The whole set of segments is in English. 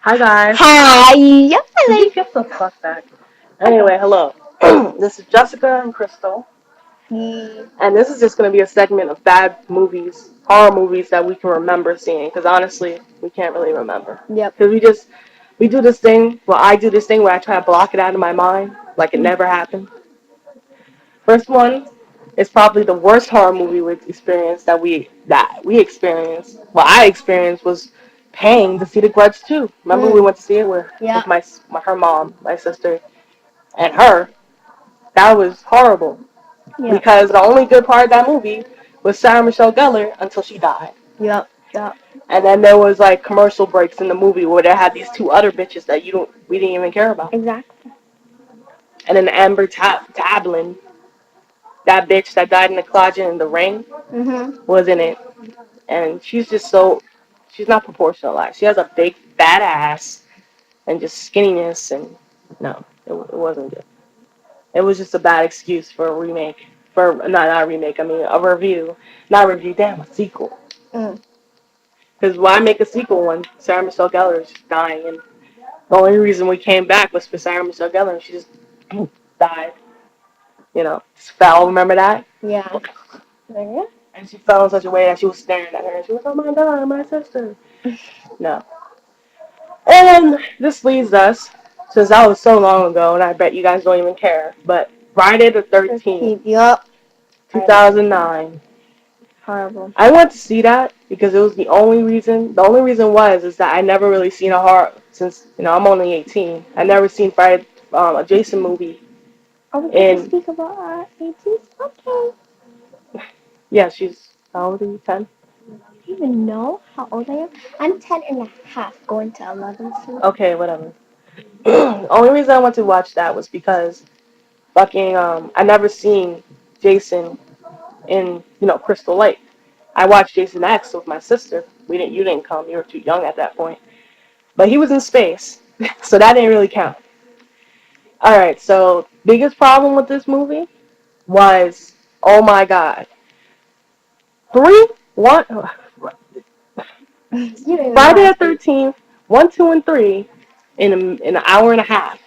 Hi guys. Hi. Could you get the fuck back? Anyway, hello. This is Jessica and Crystal, and this is just gonna be a segment of bad movies, horror movies that we can remember seeing. Because honestly, we can't really remember. Yep. Because we do this thing. Well, I do this thing where I try to block it out of my mind, like it never happened. First one is probably the worst horror movie we experienced that we experienced. Well, I experienced was paying to see The Grudge 2. Remember we went to see it with Yeah. her mom, my sister, and her. That was horrible Yep. because the only good part of that movie was Sarah Michelle Gellar until she died. Yep. Yep. And then there was like commercial breaks in the movie where they had these two other bitches that we didn't even care about. Exactly. And then Tablin, that bitch that died in the closet in the ring, Mhm. was in it. And she's not proportionalized. She has a big fat ass and just skinniness, and no, it wasn't good. It was just a bad excuse for a remake, for not a remake. I mean a review, not a review. Damn, a sequel. Mm. Because why make a sequel when Sarah Michelle Gellar is dying? And the only reason we came back was for Sarah Michelle Gellar, and she just died. Just fell. Remember that? Yeah. Yeah. And she fell in such a way that she was staring at her, and she was, "Oh my God, my sister." No. And this leads us, since that was so long ago, and I bet you guys don't even care, but Friday the 13th, Yup. I know. 2009. Horrible. I went to see that because it was the only reason. The only reason is that I never really seen a horror since I'm only 18. I never seen Friday a Jason movie. Are we going to And speak about our ages? Okay. yeah, she's how old are you? 10? Do you even know how old I am? I'm 10 and a half, going to 11 soon. Okay, whatever. Only reason I went to watch that was because fucking I never seen Jason in Crystal Lake. I watched Jason X with my sister. You didn't come. You were too young at that point. But he was in space, so that didn't really count. All right. So biggest problem with this movie was, oh my god, three, one, You don't even know Friday how to the speak. 13th, 1, 2, and 3 in an hour and a half.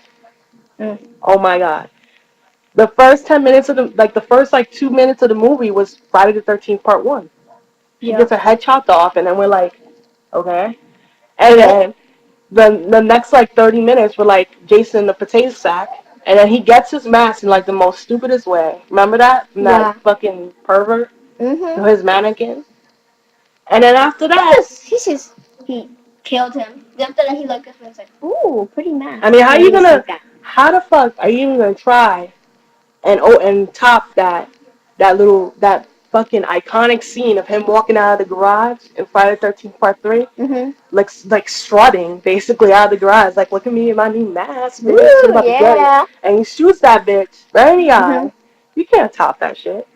Mm. Oh my god. The first 10 minutes of the first like 2 minutes of the movie was Friday the 13th Part 1. She gets Yep. her head chopped off, and then we're like, okay. And then the next like 30 minutes were like Jason in the potato sack, and then he gets his mask in like the most stupidest way. Remember that from that Yeah. fucking pervert to Mhm. his mannequin. And then after that, He killed him. After that, he looked at him and was like, "Ooh, pretty I mask." mean, And then he just like that. how the fuck are you even gonna try and top that fucking iconic scene of him walking out of the garage in Friday the 13th Part 3? Mhm. Like strutting basically out of the garage, like look at me in my new mask, bitch. I'm Ooh, about to get it. yeah. And he shoots that bitch right in the Mhm. eye. You can't top that shit.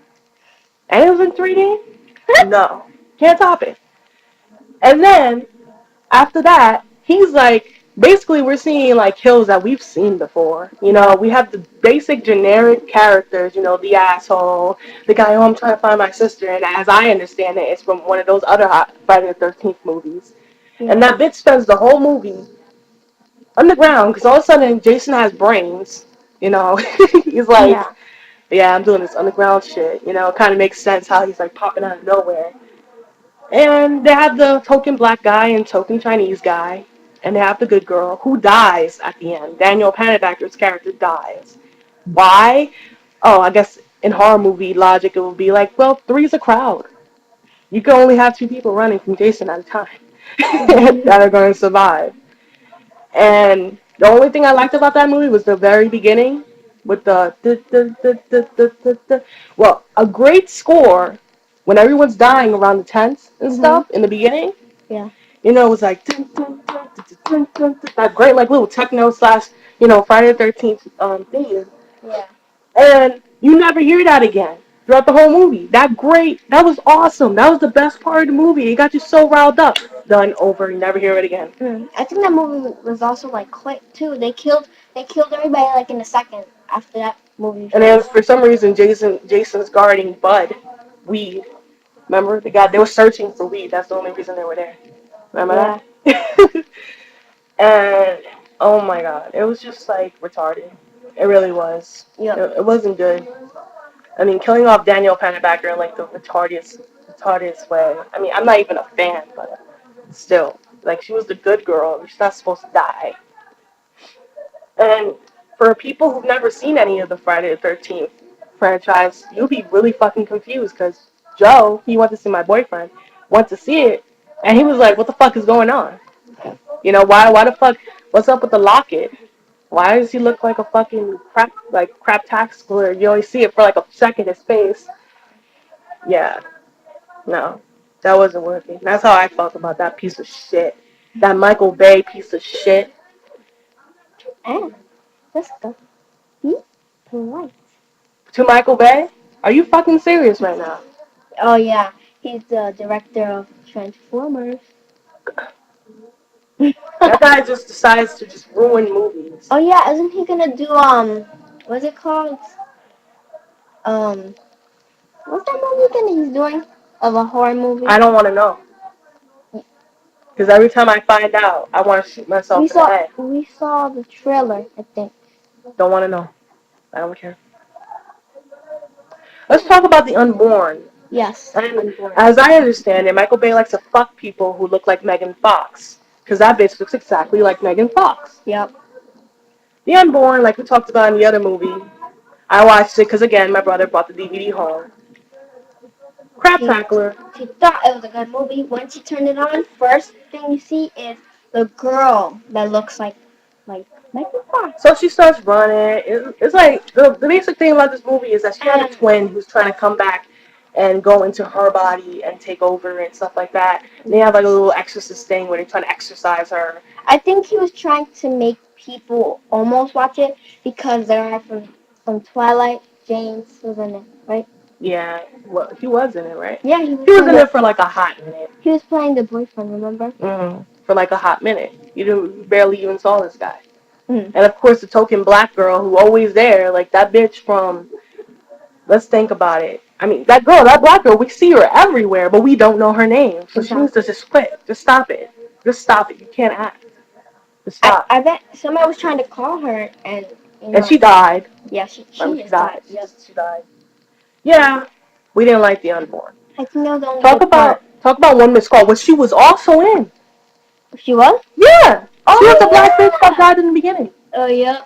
And it was in 3D? No. Can't top it. And then after that, he's like basically we're seeing like kills that we've seen before. Yep. We have the basic generic characters, the asshole, the guy who I'm trying to find my sister, and as I understand it, it's from one of those other Friday the 13th movies. And Yeah. that bitch spends the whole movie underground because all of a sudden Jason has brains. He's like, Yeah. yeah, I'm doing this underground shit. It kind of makes sense how he's like popping out of nowhere. And they have the token black guy and token Chinese guy, and they have the good girl who dies at the end. Daniel Panettiere character dies. Why? Oh, I guess in horror movie logic it would be like, well, three's a crowd. You can only have two people running from Jason at a time that are going to survive. And the only thing I liked about that movie was the very beginning with well, a great score when everyone's dying around the tents and Mhm. stuff in the beginning. Yeah. It was like that great like little techno slash Friday the 13th theme. Yeah. And you never hear that again throughout the whole movie. That was awesome. That was the best part of the movie. It got you so riled up. Done over. You never hear it again. I think that movie was also like quick too. They killed everybody like in a second after that movie And then finished. for some reason, Jason's guarding Bud, weed. Remember the guy? They were searching for weed. That's the only reason they were there. Remember Yeah. that? And oh my god, it was just like retarded. It really was. Yep. It wasn't good. I mean, killing off Danielle Panabaker in like the retardedest way. I mean, I'm not even a fan, but still, like she was the good girl. She's not supposed to die. And for people who've never seen any of the Friday the 13th franchise, you'll be really fucking confused because Joe, he went to see my boyfriend, went to see it, and he was like, "What the fuck is going on? You know, why the fuck? What's up with the locket? Why does he look like a fucking crap tax clerk? You only see it for like a second, his face." Yeah, no, that wasn't working. That's how I felt about that piece of shit. That Michael Bay piece of shit. And let's go. Be polite. To Michael Bay? Are you fucking serious right now? Oh yeah, he's the director of Transformers. That guy just decides to just ruin movies. Oh yeah, isn't he gonna do what's it called? Um, what's that movie again he's doing? Of a horror movie? I don't want to know. Because every time I find out, I want to shoot We myself in the saw head. we saw the trailer, I think. Don't want to know. I don't care. Let's talk about the Unborn. Yes, And Unborn. as I understand it, Michael Bay likes to fuck people who look like Megan Fox. Because that bitch looks exactly like Megan Fox. Yep. The Unborn, like we talked about in the other movie, I watched it because, again, my brother brought the DVD home. Crap She Tackler. she thought it was a good movie. Once you turn it on, first thing you see is the girl that looks like Megan Fox. So she starts running. It's like the basic thing about this movie is that she had a And twin who's trying to come back and go into her body and take over and stuff like that. And they have like a little exorcist thing where they're trying to exorcise her. I think he was trying to make people almost watch it because there are from Twilight Jane was in it, right? Yeah, well, he was in it, right? Yeah, he was He was playing in it the for like a hot minute. he was playing the boyfriend, remember? For like a hot minute. You barely even saw this guy. Mm. And of course, the token black girl who always there, like that bitch from. Let's think about it. I mean, that girl, that black girl, we see her everywhere, but we don't know her name. So she needs to Exactly. just quit. Just stop it. Just stop it. You can't act. Just I, stop. I bet somebody was trying to call her and And she died. yeah, she I she mean, she just died. died. Yep. She died. Yeah, we didn't like the Unborn. I think that was the only Talk good part. about talk about One Miss Call, which she was also in. She was? Yeah, she was the black bitch that Oh died in the beginning yeah. Oh yeah.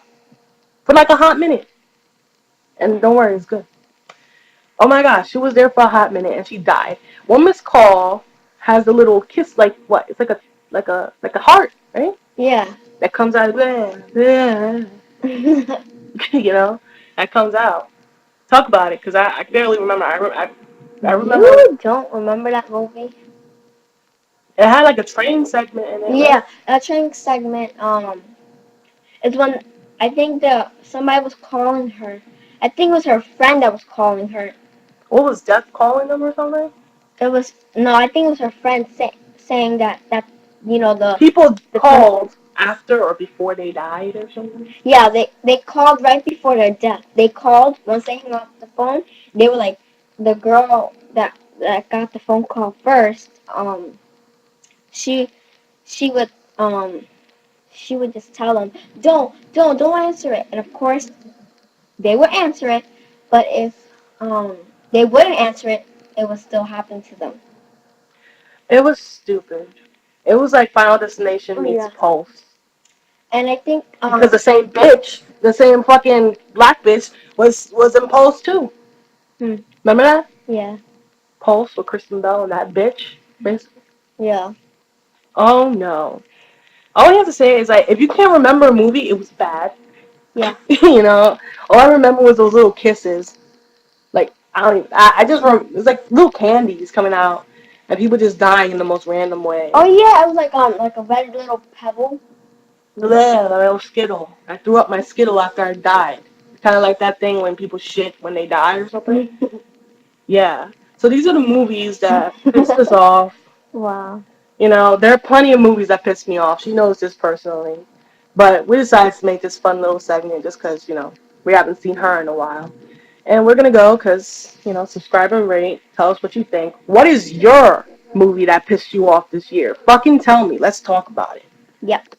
for like a hot minute. And don't worry, it's good. Oh my gosh, she was there for a hot minute and she died. One Miss Call has a little kiss, like what? It's like a heart, right? Yeah. That comes out, you know, that comes out. Talk about it, cause I barely remember. I remember You don't remember that movie? it had like a train segment in it, right? Yeah, that training segment. Is when I think the somebody was calling her. I think it was her friend that was calling her. What was Death calling them or something? It was no, I think it was her friend saying that you know People the person. called after or before they died or something. Yeah, they called right before their death. They called once they hung up the phone. They were like the girl that got the phone call first. She she would um she would just tell them don't answer it. And of course they would answer it, but if they wouldn't answer it, it would still happen to them. It was stupid. It was like Final Destination Oh meets yeah. Pulse. And I think Because the same bitch, the same fucking black bitch was in Pulse too. hmm, Remember that? yeah, Pulse with Kristen Bell and that bitch, basically. yeah, Oh no. All you have to say is like, if you can't remember a movie, it was bad. yeah. You know, all I remember was those little kisses. Like I don't even. I just remember it was like little candies coming out, and people just dying in the most random Oh way. yeah, it was like a red little pebble. Bleh, the little Skittle. I threw up my Skittle after I died. Kind of like that thing when people shit when they die or something. Yeah. So these are the movies that pissed us off. Wow. You know, there are plenty of movies that piss me off. She knows this personally. But we decided to make this fun little segment just because, we haven't seen her in a while. And we're going to go because, subscribe and rate. Tell us what you think. What is your movie that pissed you off this year? Fucking tell me. Let's talk about it. Yep.